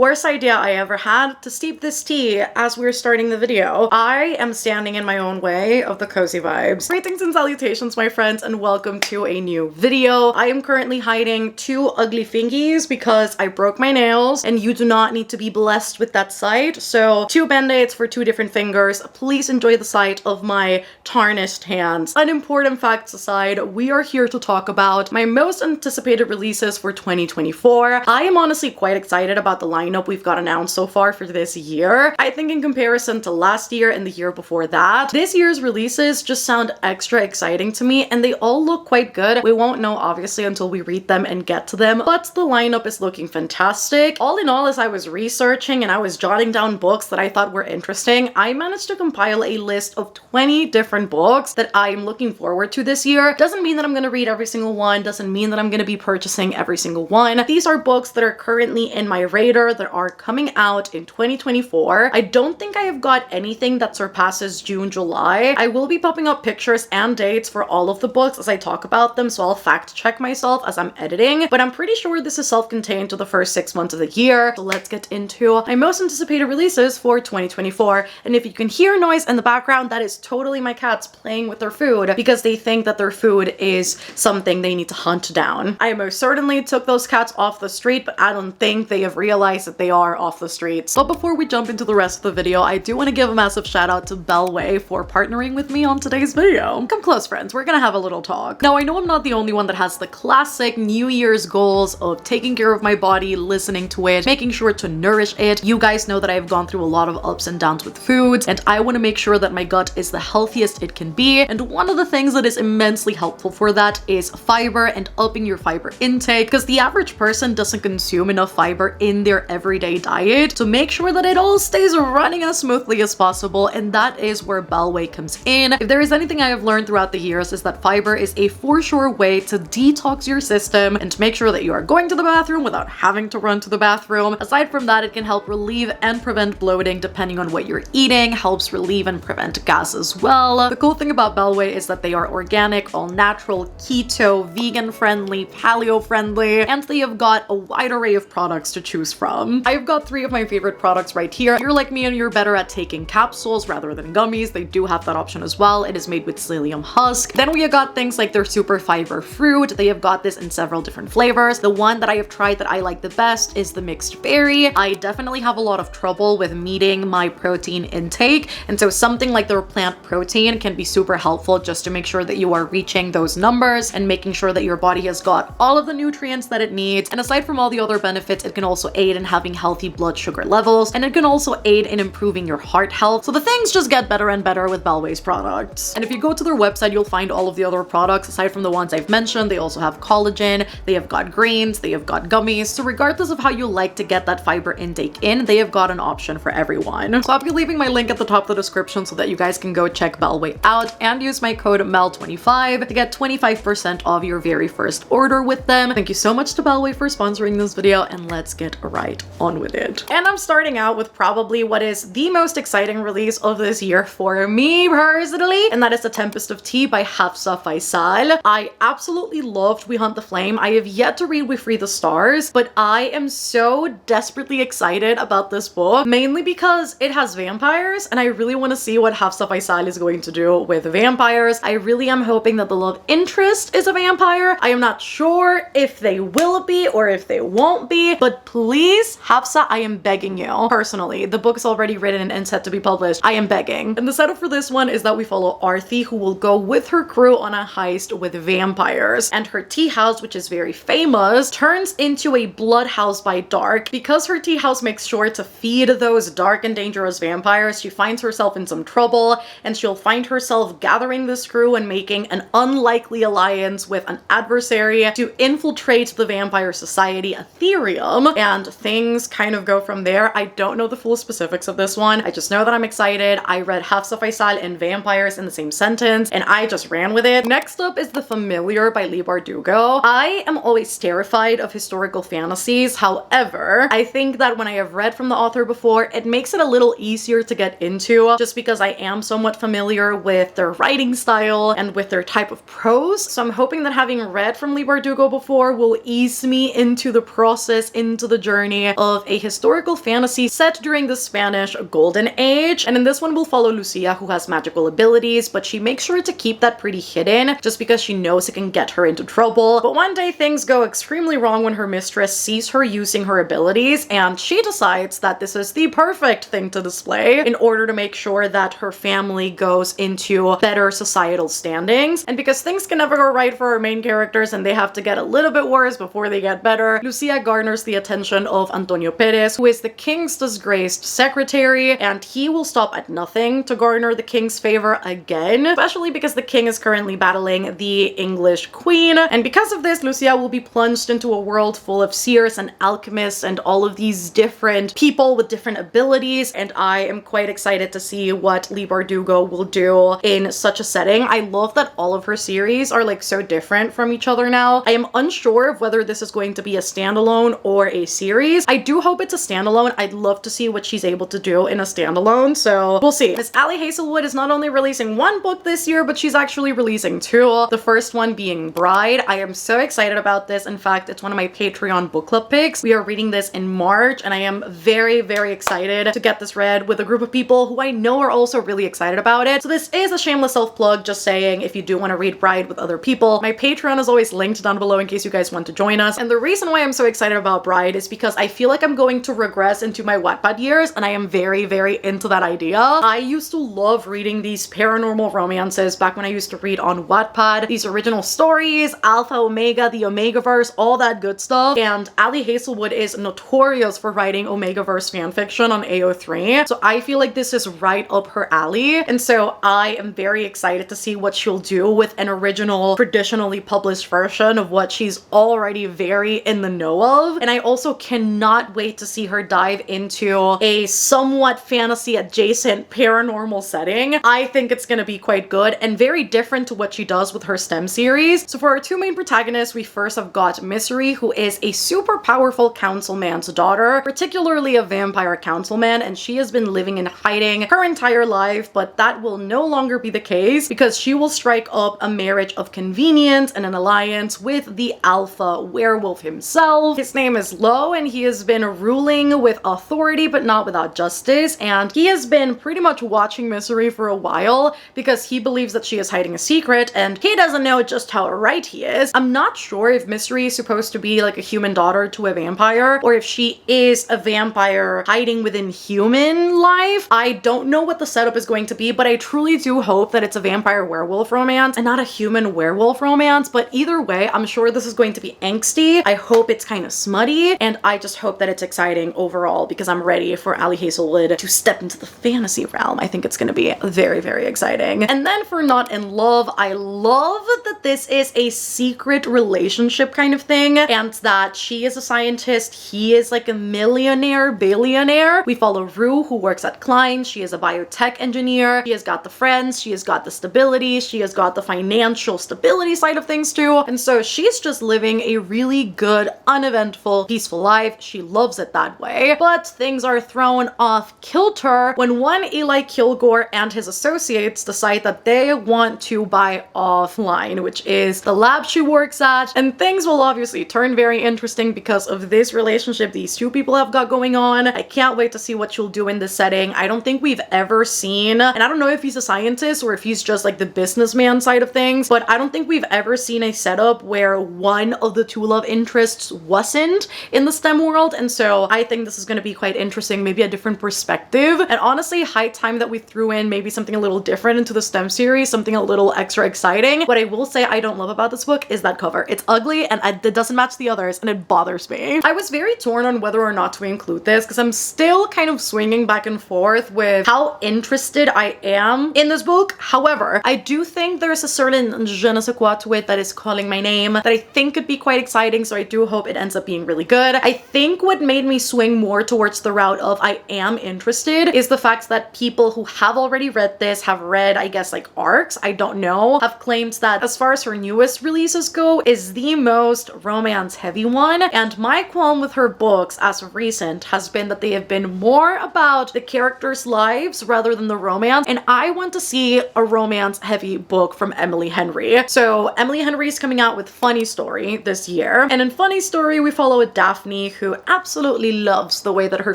Worst idea I ever had to steep this tea as we were starting the video. I am standing in my own way of the cozy vibes. Greetings and salutations, my friends, and welcome to a new video. I am currently hiding two ugly fingies because I broke my nails and you do not need to be blessed with that sight. So two band-aids for two different fingers. Please enjoy the sight of my tarnished hands. Unimportant facts aside, we are here to talk about my most anticipated releases for 2024. I am honestly quite excited about the lineup we've got announced so far for this year. I think in comparison to last year and the year before that, this year's releases just sound extra exciting to me and they all look quite good. We won't know obviously until we read them and get to them, but the lineup is looking fantastic. All in all, as I was researching and I was jotting down books that I thought were interesting, I managed to compile a list of 20 different books that I'm looking forward to this year. Doesn't mean that I'm going to read every single one, doesn't mean that I'm going to be purchasing every single one. These are books that are currently in my radar that are coming out in 2024. I don't think I have got anything that surpasses June, July. I will be popping up pictures and dates for all of the books as I talk about them, so I'll fact check myself as I'm editing, but I'm pretty sure this is self-contained to the first 6 months of the year. So let's get into my most anticipated releases for 2024. And if you can hear noise in the background, that is totally my cats playing with their food because they think that their food is something they need to hunt down. I most certainly took those cats off the street, but I don't think they have realized that they are off the streets. But before we jump into the rest of the video, I do want to give a massive shout out to Bellway for partnering with me on today's video. Come close, friends, we're gonna have a little talk. Now, I know I'm not the only one that has the classic New Year's goals of taking care of my body, listening to it, making sure to nourish it. You guys know that I've gone through a lot of ups and downs with foods, and I want to make sure that my gut is the healthiest it can be. And one of the things that is immensely helpful for that is fiber and upping your fiber intake, because the average person doesn't consume enough fiber in their everyday diet to make sure that it all stays running as smoothly as possible, and that is where Bellway comes in. If there is anything I have learned throughout the years is that fiber is a for sure way to detox your system and to make sure that you are going to the bathroom without having to run to the bathroom. Aside from that, it can help relieve and prevent bloating depending on what you're eating, helps relieve and prevent gas as well. The cool thing about Bellway is that they are organic, all natural, keto, vegan friendly, paleo friendly, and they have got a wide array of products to choose from. I've got 3 of my favorite products right here. If you're like me and you're better at taking capsules rather than gummies, they do have that option as well. It is made with psyllium husk. Then we have got things like their super fiber fruit. They have got this in several different flavors. The one that I have tried that I like the best is the mixed berry. I definitely have a lot of trouble with meeting my protein intake, and so something like their plant protein can be super helpful just to make sure that you are reaching those numbers and making sure that your body has got all of the nutrients that it needs. And aside from all the other benefits, it can also aid in having healthy blood sugar levels, and it can also aid in improving your heart health. So the things just get better and better with Bellway's products. And if you go to their website, you'll find all of the other products aside from the ones I've mentioned. They also have collagen, they have got greens, they have got gummies. So regardless of how you like to get that fiber intake in, they have got an option for everyone. So I'll be leaving my link at the top of the description so that you guys can go check Bellway out and use my code MEL25 to get 25% off your very first order with them. Thank you so much to Bellway for sponsoring this video, and let's get right on with it. And I'm starting out with probably what is the most exciting release of this year for me personally, and that is The Tempest of Tea by Hafsa Faisal. I absolutely loved We Hunt the Flame. I have yet to read We Free the Stars, but I am so desperately excited about this book, mainly because it has vampires, and I really want to see what Hafsa Faisal is going to do with vampires. I really am hoping that the love interest is a vampire. I am not sure if they will be or if they won't be, but please, Hafsa, I am begging you. Personally, the book is already written and set to be published. I am begging. And the setup for this one is that we follow Arthi, who will go with her crew on a heist with vampires. And her tea house, which is very famous, turns into a blood house by dark. Because her tea house makes sure to feed those dark and dangerous vampires, she finds herself in some trouble, and she'll find herself gathering this crew and making an unlikely alliance with an adversary to infiltrate the vampire society Ethereum, and things kind of go from there. I don't know the full specifics of this one. I just know that I'm excited. I read Hafsa Faisal and vampires in the same sentence, and I just ran with it. Next up is The Familiar by Leigh Bardugo. I am always terrified of historical fantasies. However, I think that when I have read from the author before, it makes it a little easier to get into just because I am somewhat familiar with their writing style and with their type of prose. So I'm hoping that having read from Leigh Bardugo before will ease me into the process, into the journey, journey of a historical fantasy set during the Spanish Golden Age. And in this one, we'll follow Lucia, who has magical abilities, but she makes sure to keep that pretty hidden just because she knows it can get her into trouble. But one day things go extremely wrong when her mistress sees her using her abilities, and she decides that this is the perfect thing to display in order to make sure that her family goes into better societal standings. And because things can never go right for our main characters and they have to get a little bit worse before they get better, Lucia garners the attention of Antonio Perez, who is the king's disgraced secretary, and he will stop at nothing to garner the king's favor again, especially because the king is currently battling the English queen. And because of this, Lucia will be plunged into a world full of seers and alchemists and all of these different people with different abilities, and I am quite excited to see what Leigh Bardugo will do in such a setting. I love that all of her series are like so different from each other now. I am unsure of whether this is going to be a standalone or a series. I do hope it's a standalone. I'd love to see what she's able to do in a standalone, so we'll see. Miss Ali Hazelwood is not only releasing one book this year, but she's actually releasing two. The first one being Bride. I am so excited about this. In fact, it's one of my Patreon book club picks. We are reading this in March, and I am very, very excited to get this read with a group of people who I know are also really excited about it. So this is a shameless self-plug, just saying, if you do want to read Bride with other people, my Patreon is always linked down below in case you guys want to join us. And the reason why I'm so excited about Bride is because I feel like I'm going to regress into my Wattpad years, and I am very, very into that idea. I used to love reading these paranormal romances back when I used to read on Wattpad, these original stories, Alpha Omega, the Omegaverse, all that good stuff. And Ali Hazelwood is notorious for writing Omegaverse fanfiction on AO3, so I feel like this is right up her alley. And so I am very excited to see what she'll do with an original, traditionally published version of what she's already very in the know of. And I also cannot wait to see her dive into a somewhat fantasy adjacent paranormal setting. I think it's gonna be quite good and very different to what she does with her STEM series. So for our two main protagonists, we first have got Misery, who is a super powerful councilman's daughter, particularly a vampire councilman, and she has been living in hiding her entire life, but that will no longer be the case because she will strike up a marriage of convenience and an alliance with the alpha werewolf himself. His name is Lo, and he has been ruling with authority but not without justice, and he has been pretty much watching Misery for a while because he believes that she is hiding a secret, and he doesn't know just how right he is. I'm not sure if Misery is supposed to be like a human daughter to a vampire, or if she is a vampire hiding within human life. I don't know what the setup is going to be, but I truly do hope that it's a vampire werewolf romance and not a human werewolf romance. But either way, I'm sure this is going to be angsty. I hope it's kind of smutty, and I just hope that it's exciting overall because I'm ready for Ali Hazelwood to step into the fantasy realm. I think it's going to be very, very exciting. And then for Not in Love, I love that this is a secret relationship kind of thing, and that she is a scientist, he is like a millionaire, billionaire. We follow Rue, who works at Klein. She is a biotech engineer. She has got the friends, she has got the stability, she has got the financial stability side of things too. And so she's just living a really good, uneventful, peaceful life. She loves it that way. But things are thrown off kilter when one Eli Kilgore and his associates decide that they want to buy Offline, which is the lab she works at. And things will obviously turn very interesting because of this relationship these two people have got going on. I can't wait to see what she'll do in this setting. I don't think we've ever seen, and I don't know if he's a scientist or if he's just like the businessman side of things, but I don't think we've ever seen a setup where one of the two love interests wasn't in the STEM world. And so I think this is going to be quite interesting, maybe a different perspective. And honestly, high time that we threw in maybe something a little different into the STEM series, something a little extra exciting. What I will say I don't love about this book is that cover. It's ugly and it doesn't match the others, and it bothers me. I was very torn on whether or not to include this because I'm still kind of swinging back and forth with how interested I am in this book. However, I do think there's a certain je ne sais quoi to it that is calling my name that I think could be quite exciting, so I do hope it ends up being really good. I think what made me swing more towards the route of I am interested is the fact that people who have already read this, have read, I guess, like arcs, I don't know, have claimed that as far as her newest releases go, is the most romance heavy one. And my qualm with her books as of recent has been that they have been more about the characters' lives rather than the romance, and I want to see a romance heavy book from Emily Henry. So Emily Henry is coming out with Funny Story this year, and in Funny Story we follow a Daphne who absolutely loves the way that her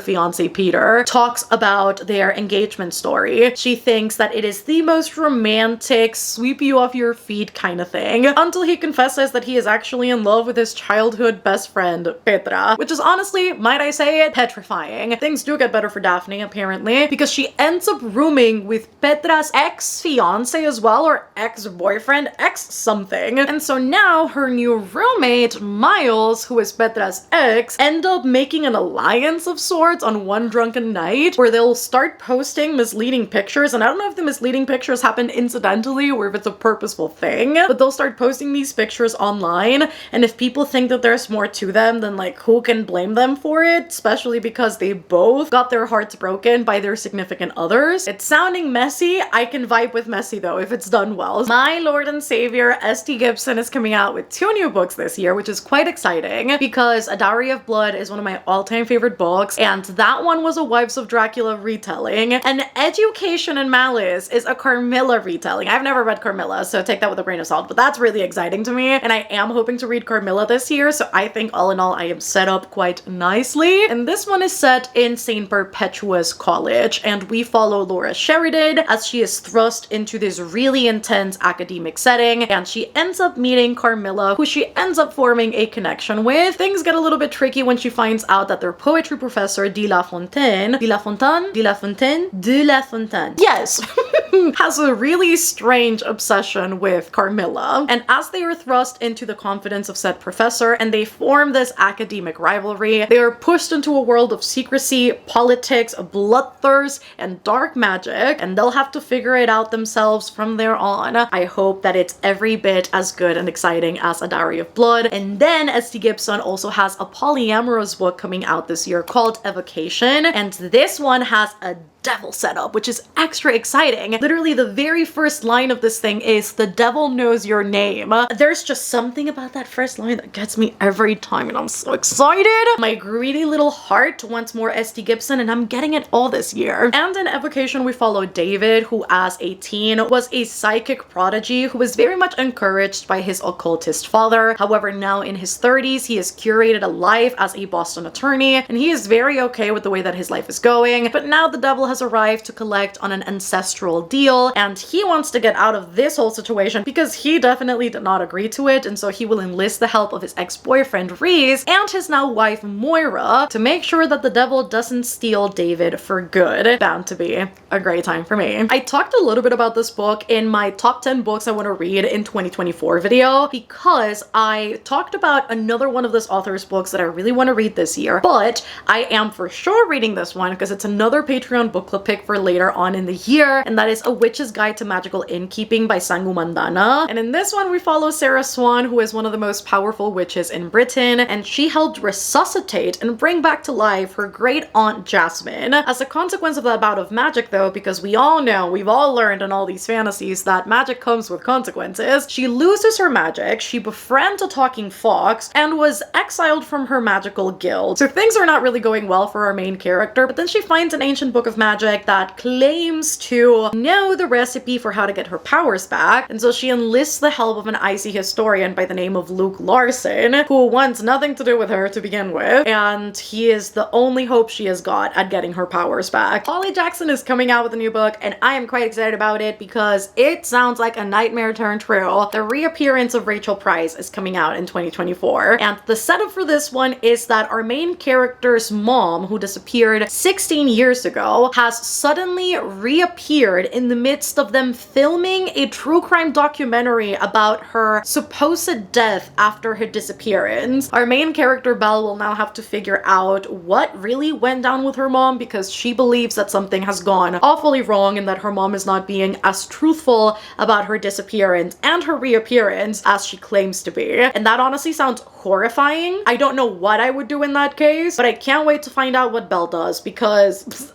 fiance Peter talks about their engagement story. She thinks that it is the most romantic, sweep you off your feet kind of thing, until he confesses that he is actually in love with his childhood best friend, Petra, which is honestly, might I say it, petrifying. Things do get better for Daphne, apparently, because she ends up rooming with Petra's ex-fiance as well, or ex-boyfriend, ex-something. And so now her new roommate, Miles, who is Petra's ex, end up making an alliance of sorts on one drunken night where they'll start posting misleading pictures. And I don't know if the misleading pictures happen incidentally or if it's a purposeful thing, but they'll start posting these pictures online. And if people think that there's more to them, then like who can blame them for it? Especially because they both got their hearts broken by their significant others. It's sounding messy. I can vibe with messy though if it's done well. My Lord and Savior, S.T. Gibson is coming out with 2 new books this year, which is quite exciting because A Dowry of Blood is one of my all-time favorite books, and that one was a Wives of Dracula retelling, and Education and Malice is a Carmilla retelling. I've never read Carmilla, so take that with a grain of salt, but that's really exciting to me, and I am hoping to read Carmilla this year, so I think all in all I am set up quite nicely. And this one is set in St. Perpetua's College, and we follow Laura Sheridan as she is thrust into this really intense academic setting, and she ends up meeting Carmilla, who she ends up forming a connection with. Things get a little bit tricky when she finds out that their poetry professor, De La Fontaine, yes, has a really strange obsession with Carmilla. And as they are thrust into the confidence of said professor and they form this academic rivalry, they are pushed into a world of secrecy, politics, bloodthirst, and dark magic, and they'll have to figure it out themselves from there on. I hope that it's every bit as good and exciting as A Dowry of Blood. And then S.T. Gibson also has a polyamorous book coming out this year called Evocation, and this one has a devil setup, which is extra exciting. Literally the very first line of this thing is, "The devil knows your name." There's just something about that first line that gets me every time, and I'm so excited. My greedy little heart wants more S.T. Gibson, and I'm getting it all this year. And in Evocation, we follow David, who as a teen was a psychic prodigy who was very much encouraged by his occultist father. However, now in his 30s, he has curated a life as a Boston attorney, and he is very okay with the way that his life is going. But now the devil has arrived to collect on an ancestral deal, and he wants to get out of this whole situation because he definitely did not agree to it, and so he will enlist the help of his ex-boyfriend Reese and his now wife Moira to make sure that the devil doesn't steal David for good. Bound to be a great time for me. I talked a little bit about this book in my top 10 books I want to read in 2024 video because I talked about another one of this author's books that I really want to read this year, but I am for sure reading this one because it's another Patreon book club pick for later on in the year, and that is A Witch's Guide to Magical Innkeeping by Sangu Mandana. And in this one, we follow Sarah Swan, who is one of the most powerful witches in Britain, and she helped resuscitate and bring back to life her great aunt Jasmine. As a consequence of that bout of magic though, because we all know, we've all learned in all these fantasies that magic comes with consequences, she loses her magic, she befriends a talking fox, and was exiled from her magical guild. So things are not really going well for our main character, but then she finds an ancient book of magic that claims to know the recipe for how to get her powers back, and so she enlists the help of an icy historian by the name of Luke Larson, who wants nothing to do with her to begin with, and he is the only hope she has got at getting her powers back. Holly Jackson is coming out with a new book, and I am quite excited about it because it sounds like a nightmare turned true. The reappearance of Rachel Price is coming out in 2024, and the setup for this one is that our main character's mom, who disappeared 16 years ago, has suddenly reappeared in the midst of them filming a true crime documentary about her supposed death after her disappearance. Our main character Belle will now have to figure out what really went down with her mom because she believes that something has gone awfully wrong and that her mom is not being as truthful about her disappearance and her reappearance as she claims to be. And that honestly sounds horrifying. I don't know what I would do in that case, but I can't wait to find out what Belle does because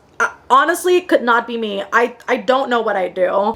honestly, could not be me. I don't know what I'd do.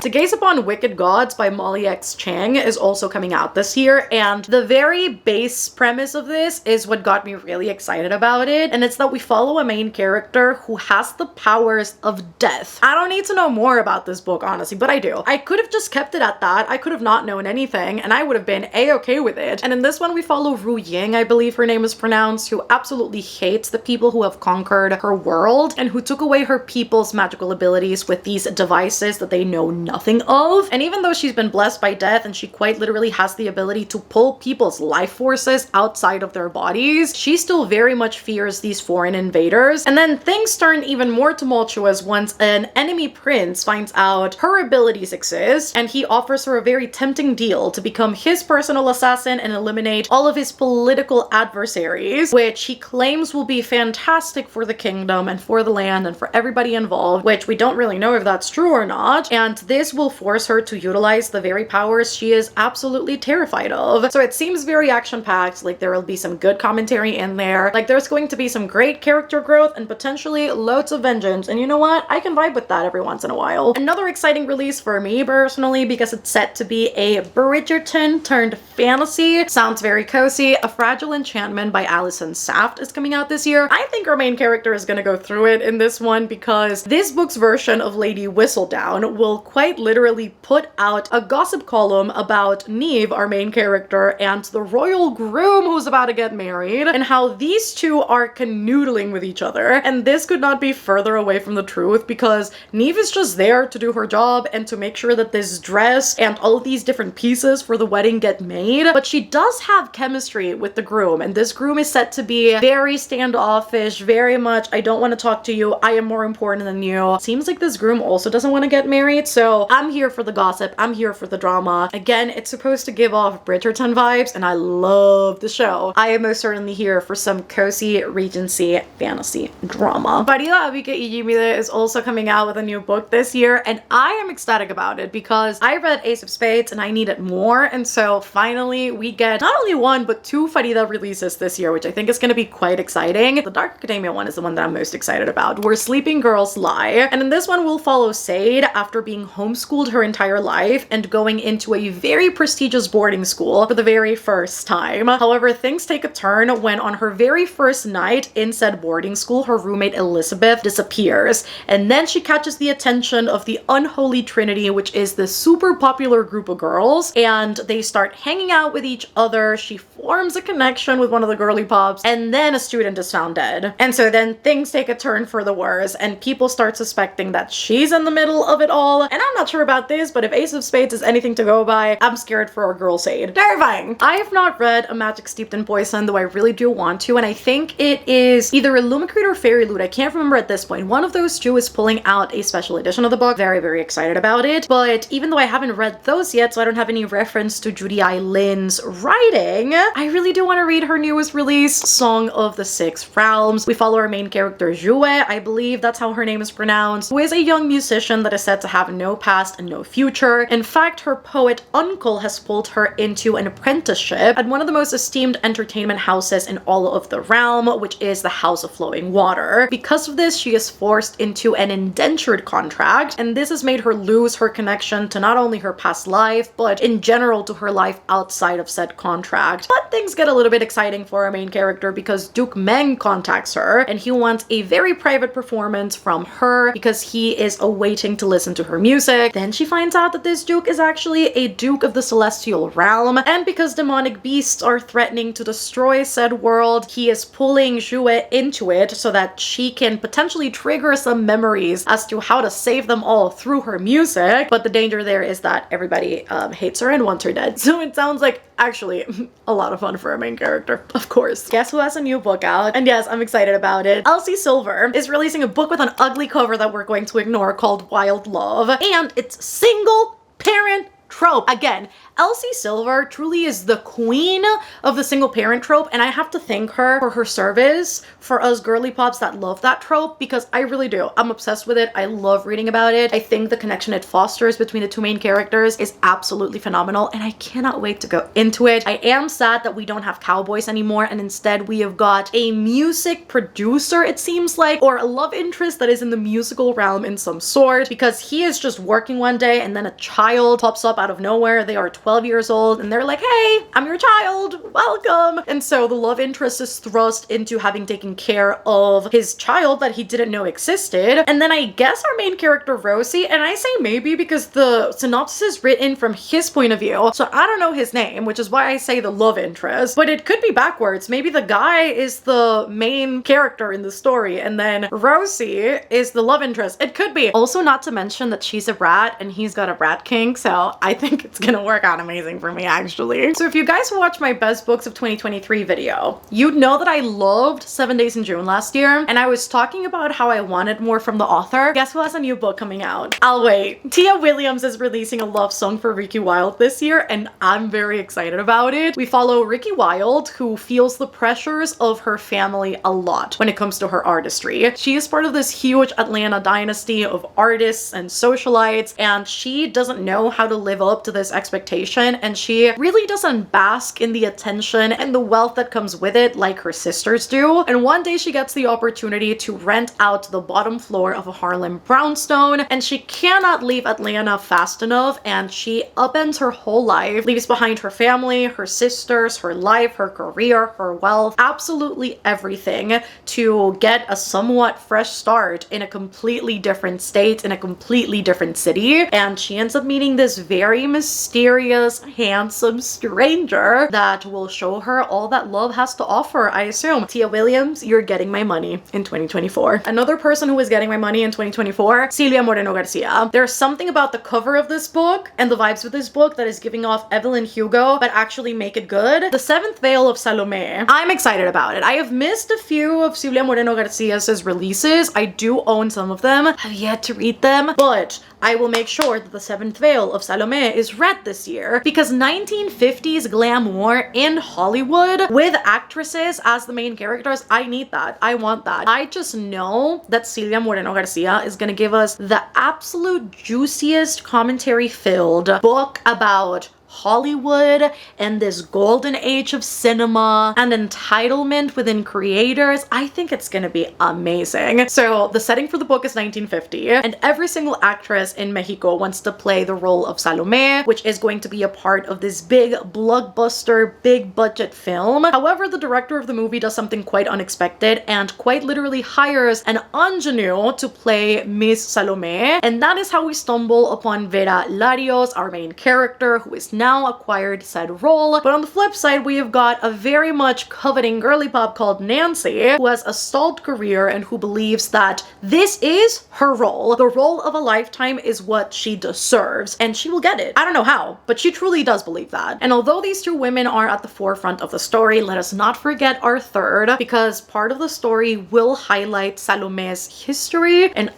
To Gaze Upon Wicked Gods by Molly X. Chang is also coming out this year, and the very base premise of this is what got me really excited about it, and it's that we follow a main character who has the powers of death. I don't need to know more about this book, honestly, but I do. I could have just kept it at that. I could have not known anything, and I would have been a-okay with it. And in this one, we follow Ru Ying, I believe her name is pronounced, who absolutely hates the people who have conquered her world and who took away her people's magical abilities with these devices that they know nothing of. And even though she's been blessed by death and she quite literally has the ability to pull people's life forces outside of their bodies, she still very much fears these foreign invaders. And then things turn even more tumultuous once an enemy prince finds out her abilities exist, and he offers her a very tempting deal to become his personal assassin and eliminate all of his political adversaries, which he claims will be fantastic for the kingdom and for the land and for everybody involved, which we don't really know if that's true or not. And this will force her to utilize the very powers she is absolutely terrified of. So it seems very action-packed, like there will be some good commentary in there, like there's going to be some great character growth and potentially loads of vengeance. And you know what? I can vibe with that every once in a while. Another exciting release for me personally, because it's set to be a Bridgerton turned fantasy. Sounds very cozy. A Fragile Enchantment by Alison Saft is coming out this year. I think our main character is gonna go through it in this one because this book's version of Lady Whistledown will quite literally put out a gossip column about Neve, our main character, and the royal groom who's about to get married, and how these two are canoodling with each other. And this could not be further away from the truth, because Neve is just there to do her job and to make sure that this dress and all of these different pieces for the wedding get made. But she does have chemistry with the groom, and this groom is set to be very standoffish, very much, I don't want to talk to you, I am more important than you. Seems like this groom also doesn't want to get married, so I'm here for the gossip, I'm here for the drama. Again, it's supposed to give off Bridgerton vibes, and I love the show. I am most certainly here for some cozy Regency fantasy drama. Farida Abike Ijimide is also coming out with a new book this year, and I am ecstatic about it because I read Ace of Spades and I needed more, and so finally we get not only one but two Farida releases this year, which I think is going to be quite exciting. The Dark Academia one is the one that I'm most excited about, Where Sleeping Girls Lie, and in this one we'll follow Sade after being homeschooled her entire life and going into a very prestigious boarding school for the very first time. However, things take a turn when on her very first night in said boarding school, her roommate Elizabeth disappears, and then she catches the attention of the Unholy Trinity, which is this super popular group of girls, and they start hanging out with each other. She forms a connection with one of the girly pops, and then a student is found dead. And so then things take a turn for the worse, and people start suspecting that she's in the middle of it all. And I'm not sure about this, but if Ace of Spades is anything to go by, I'm scared for our girl Sade. Terrifying! I have not read A Magic Steeped in Poison, though I really do want to, and I think it is either Illumicrate or Fairy Loot. I can't remember at this point. One of those two is pulling out a special edition of the book. Very, very excited about it. But even though I haven't read those yet, so I don't have any reference to Judy I. Lynn's writing, I really do want to read her newest release, Song of the Six Realms. We follow our main character, Jue, I believe that's how her name is pronounced, who is a young musician that is said to have no past and no future. In fact, her poet uncle has pulled her into an apprenticeship at one of the most esteemed entertainment houses in all of the realm, which is the House of Flowing Water. Because of this, she is forced into an indentured contract, and this has made her lose her connection to not only her past life, but in general to her life outside of said contract. But things get a little bit exciting for our main character because Duke Meng contacts her, and he wants a very private performance from her because he is awaiting to listen to her music. Then she finds out that this Duke is actually a Duke of the Celestial Realm, and because demonic beasts are threatening to destroy said world, he is pulling Jue into it so that she can potentially trigger some memories as to how to save them all through her music. But the danger there is that everybody hates her and wants her dead. So it sounds like actually a lot of fun for our main character, of course. Guess who has a new book out? And yes, I'm excited about it. Elsie Silver is releasing a book with an ugly cover that we're going to ignore called Wild Love, and it's single parent trope. Again, Elsie Silver truly is the queen of the single parent trope, and I have to thank her for her service for us girly pops that love that trope, because I really do. I'm obsessed with it. I love reading about it. I think the connection it fosters between the two main characters is absolutely phenomenal, and I cannot wait to go into it. I am sad that we don't have cowboys anymore, and instead we have got a music producer, it seems like, or a love interest that is in the musical realm in some sort, because he is just working one day and then a child pops up out of nowhere. They are 12 years old and they're like, hey, I'm your child, welcome. And so the love interest is thrust into having taken care of his child that he didn't know existed. And then I guess our main character Rosie, and I say maybe because the synopsis is written from his point of view, so I don't know his name, which is why I say the love interest, but it could be backwards. Maybe the guy is the main character in the story and then Rosie is the love interest. It could be. Also, not to mention that she's a brat and he's got a brat kink, so I think it's gonna work out amazing for me, actually. So if you guys watched my best books of 2023 video, you'd know that I loved 7 Days in June last year, and I was talking about how I wanted more from the author. Guess who has a new book coming out? I'll wait. Tia Williams is releasing a love song for Ricky Wilde this year, and I'm very excited about it. We follow Ricky Wilde, who feels the pressures of her family a lot when it comes to her artistry. She is part of this huge Atlanta dynasty of artists and socialites, and she doesn't know how to live up to this expectation, and she really doesn't bask in the attention and the wealth that comes with it like her sisters do. And one day she gets the opportunity to rent out the bottom floor of a Harlem brownstone, and she cannot leave Atlanta fast enough, and she upends her whole life, leaves behind her family, her sisters, her life, her career, her wealth, absolutely everything to get a somewhat fresh start in a completely different state, in a completely different city. And she ends up meeting this very mysterious, handsome stranger that will show her all that love has to offer, I assume. Tia Williams, you're getting my money in 2024. Another person who is getting my money in 2024, Silvia Moreno Garcia. There's something about the cover of this book and the vibes of this book that is giving off Evelyn Hugo, but actually make it good. The Seventh Veil of Salome. I'm excited about it. I have missed a few of Silvia Moreno Garcia's releases. I do own some of them. I've yet to read them, but I will make sure that The Seventh Veil of Salome is read this year, because 1950s glamour in Hollywood with actresses as the main characters, I need that. I want that. I just know that Silvia Moreno Garcia is gonna give us the absolute juiciest commentary-filled book about Hollywood and this golden age of cinema and entitlement within creators. I think it's gonna be amazing. So the setting for the book is 1950, and every single actress in Mexico wants to play the role of Salome, which is going to be a part of this big blockbuster, big budget film. However, the director of the movie does something quite unexpected and quite literally hires an ingenue to play Miss Salome, and that is how we stumble upon Vera Larios, our main character, who is now acquired said role. But on the flip side, we have got a very much coveting girly pop called Nancy, who has a stalled career and who believes that this is her role. The role of a lifetime is what she deserves, and she will get it. I don't know how, but she truly does believe that. And although these two women are at the forefront of the story, let us not forget our third, because part of the story will highlight Salome's history, and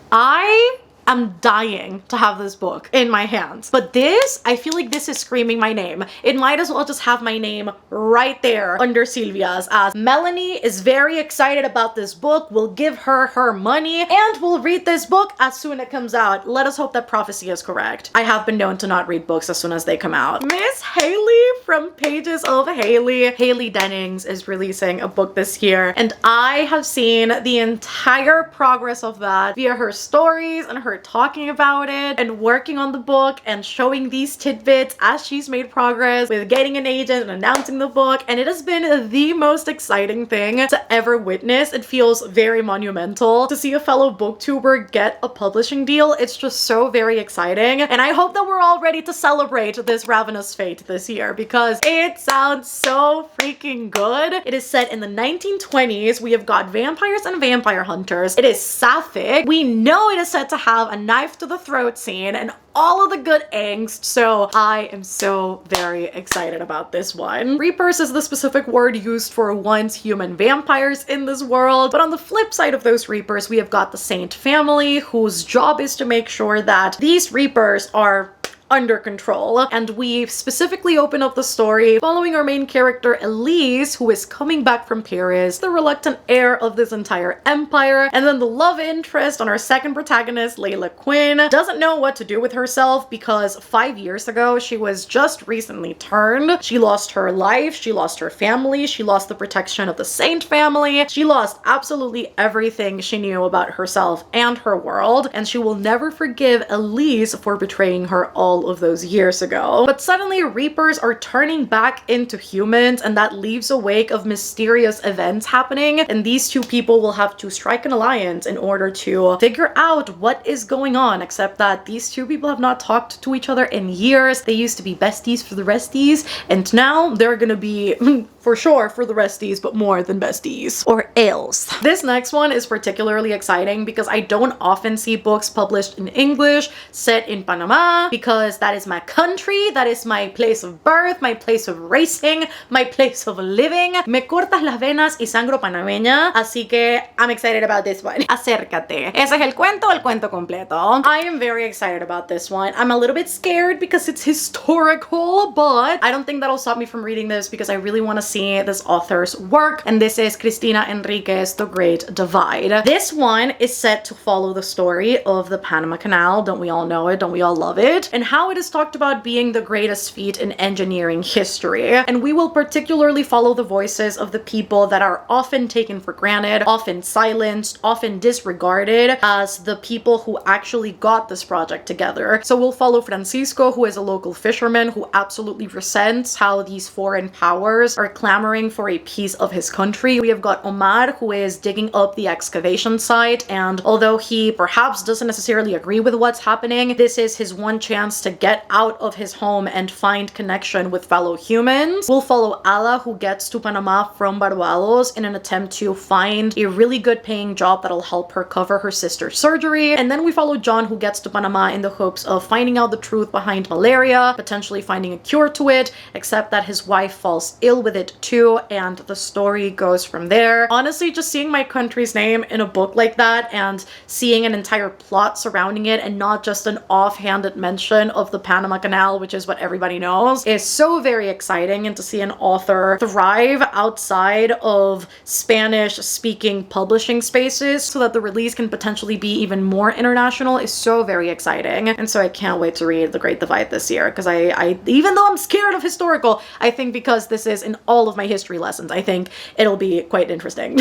I'm dying to have this book in my hands. But this, I feel like this is screaming my name. It might as well just have my name right there under Silvia's, as Melanie is very excited about this book. We'll give her her money and we'll read this book as soon as it comes out. Let us hope that prophecy is correct. I have been known to not read books as soon as they come out. Miss Haley from Pages of Haley. Haley Dennings is releasing a book this year, and I have seen the entire progress of that via her stories and her talking about it and working on the book and showing these tidbits as she's made progress with getting an agent and announcing the book, and it has been the most exciting thing to ever witness. It feels very monumental to see a fellow booktuber get a publishing deal. It's just so very exciting, and I hope that we're all ready to celebrate this ravenous fate this year because it sounds so freaking good. It is set in the 1920s. We have got vampires and vampire hunters. It is sapphic. We know it is set to have a knife to the throat scene and all of the good angst, so I am so very excited about this one. Reapers is the specific word used for once human vampires in this world, but on the flip side of those Reapers, we have got the Saint family, whose job is to make sure that these Reapers are under control. And we specifically open up the story following our main character Elise, who is coming back from Paris, the reluctant heir of this entire empire, and then the love interest on our second protagonist, Layla Quinn, doesn't know what to do with herself because 5 years ago she was just recently turned. She lost her life, she lost her family, she lost the protection of the Saint family, she lost absolutely everything she knew about herself and her world, and she will never forgive Elise for betraying her all of those years ago. But suddenly Reapers are turning back into humans, and that leaves a wake of mysterious events happening, and these two people will have to strike an alliance in order to figure out what is going on, except that these two people have not talked to each other in years. They used to be besties for the resties, and now they're gonna be for sure for the resties, but more than besties. Or else. This next one is particularly exciting because I don't often see books published in English set in Panama, because that is my country, that is my place of birth, my place of racing, my place of living. Me cortas las venas y sangro panameña, así que I'm excited about this one. Acércate. Ese es el cuento completo. I am very excited about this one. I'm a little bit scared because it's historical, but I don't think that'll stop me from reading this because I really want to see this author's work, and this is Cristina Enriquez, The Great Divide. This one is set to follow the story of the Panama Canal. Don't we all know it? Don't we all love it? And how it is talked about being the greatest feat in engineering history. And we will particularly follow the voices of the people that are often taken for granted, often silenced, often disregarded as the people who actually got this project together. So we'll follow Francisco, who is a local fisherman who absolutely resents how these foreign powers are clamoring for a piece of his country. We have got Omar, who is digging up the excavation site, and although he perhaps doesn't necessarily agree with what's happening, this is his one chance to get out of his home and find connection with fellow humans. We'll follow Ala, who gets to Panama from Barbados in an attempt to find a really good paying job that'll help her cover her sister's surgery. And then we follow John, who gets to Panama in the hopes of finding out the truth behind malaria, potentially finding a cure to it, except that his wife falls ill with it too, and the story goes from there. Honestly, just seeing my country's name in a book like that and seeing an entire plot surrounding it and not just an offhanded mention of the Panama Canal, which is what everybody knows, is so very exciting. And to see an author thrive outside of Spanish-speaking publishing spaces so that the release can potentially be even more international is so very exciting. And so I can't wait to read The Great Divide this year, because I even though I'm scared of historical, I think because this is in all of my history lessons, I think it'll be quite interesting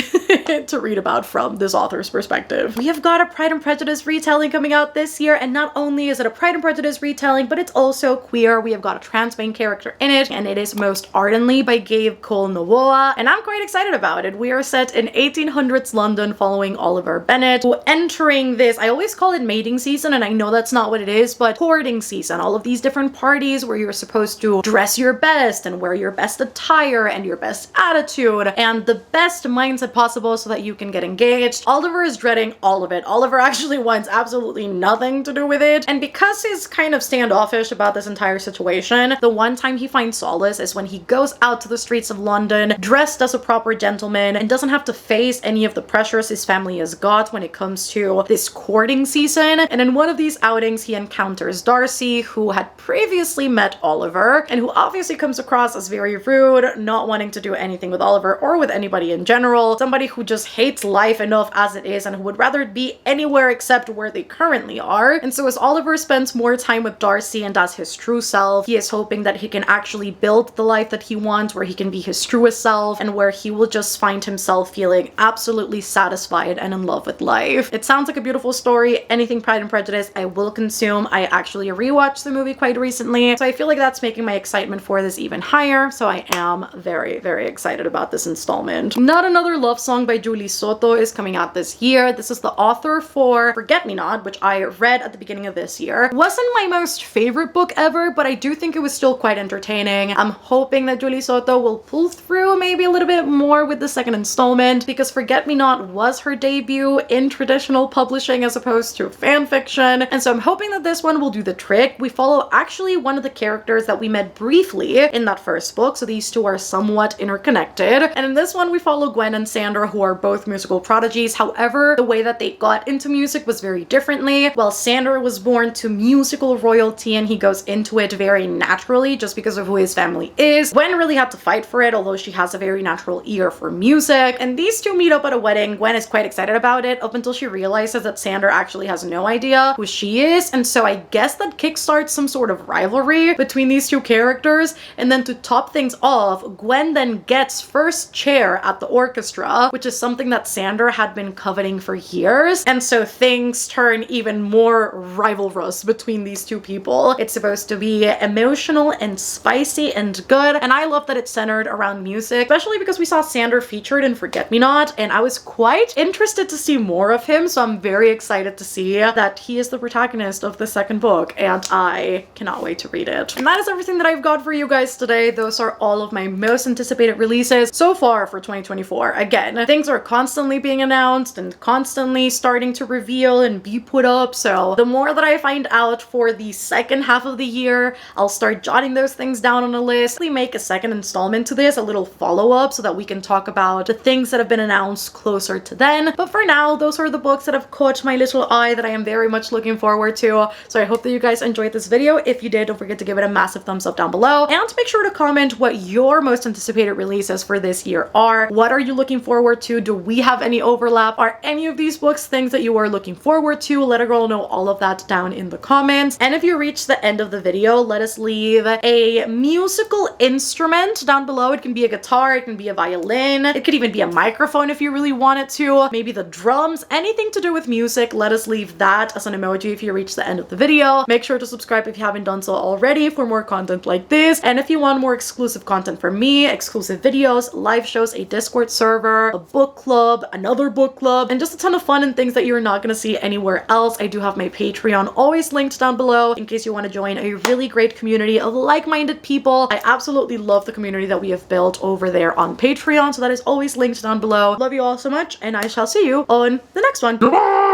to read about from this author's perspective. We have got a Pride and Prejudice retelling coming out this year, and not only is it a Pride and Prejudice retelling, but it's also queer. We have got a trans main character in it, and it is Most Ardently by Gabe Cole Novoa, and I'm quite excited about it. We are set in 1800s London following Oliver Bennet, who entering this, I always call it mating season, and I know that's not what it is, but courting season. All of these different parties where you're supposed to dress your best and wear your best attire and your best attitude and the best mindset possible so that you can get engaged. Oliver is dreading all of it. Oliver actually wants absolutely nothing to do with it, and because he's kind of standoffish about this entire situation, the one time he finds solace is when he goes out to the streets of London dressed as a proper gentleman and doesn't have to face any of the pressures his family has got when it comes to this courting season. And in one of these outings, he encounters Darcy, who had previously met Oliver and who obviously comes across as very rude, not wanting to do anything with Oliver or with anybody in general, somebody who just hates life enough as it is and who would rather be anywhere except where they currently are. And so as Oliver spends more time with Darcy and as his true self, he is hoping that he can actually build the life that he wants, where he can be his truest self and where he will just find himself feeling absolutely satisfied and in love with life. It sounds like a beautiful story. Anything Pride and Prejudice I will consume. I actually rewatched the movie quite recently, so I feel like that's making my excitement for this even higher, so I am very, very excited about this installment. Not Another Love Song by Julie Soto is coming out this year. This is the author for Forget Me Not, which I read at the beginning of this year. Wasn't my most favorite book ever, but I do think it was still quite entertaining. I'm hoping that Julie Soto will pull through maybe a little bit more with the second installment, because Forget Me Not was her debut in traditional publishing as opposed to fan fiction, and so I'm hoping that this one will do the trick. We follow actually one of the characters that we met briefly in that first book, so these two are somewhat interconnected. And in this one, we follow Gwen and Sandra, who are both musical prodigies. However, the way that they got into music was very differently. While Sander was born to musical royalty and he goes into it very naturally just because of who his family is, Gwen really had to fight for it, although she has a very natural ear for music. And these two meet up at a wedding. Gwen is quite excited about it up until she realizes that Sander actually has no idea who she is. And so I guess that kickstarts some sort of rivalry between these two characters. And then to top things off, Gwen then gets first chair at the orchestra, which is something that Sander had been coveting for years. And so things turn even more rivalrous between these two people. It's supposed to be emotional and spicy and good. And I love that it's centered around music, especially because we saw Sander featured in Forget Me Not, and I was quite interested to see more of him. So I'm very excited to see that he is the protagonist of the second book, and I cannot wait to read it. And that is everything that I've got for you guys today. Those are all of my most anticipated releases so far for 2024. Again, things are constantly being announced and constantly starting to reveal and be put up. So the more that I find out for the second half of the year, I'll start jotting those things down on a list. We make a second installment to this, a little follow-up, so that we can talk about the things that have been announced closer to then. But for now, those are the books that have caught my little eye that I am very much looking forward to. So I hope that you guys enjoyed this video. If you did, don't forget to give it a massive thumbs up down below, and make sure to comment what your most anticipated releases for this year are. What are you looking forward to? Do we have any overlap? Are any of these books things that you are looking forward to? Let a girl know all of that down in the comments. And if you reach the end of the video, let us leave a musical instrument down below. It can be a guitar, it can be a violin, it could even be a microphone if you really wanted to, maybe the drums, anything to do with music. Let us leave that as an emoji if you reach the end of the video. Make sure to subscribe if you haven't done so already for more content like this. And if you want more exclusive content from me, exclusive videos, live shows, a Discord server, a book club, another book club, and just a ton of fun and things that you're not gonna see anywhere else, I do have my Patreon always linked down below in case you want to join a really great community of like-minded people. I absolutely love the community that we have built over there on Patreon, so that is always linked down below. Love you all so much, and I shall see you on the next one. Bye!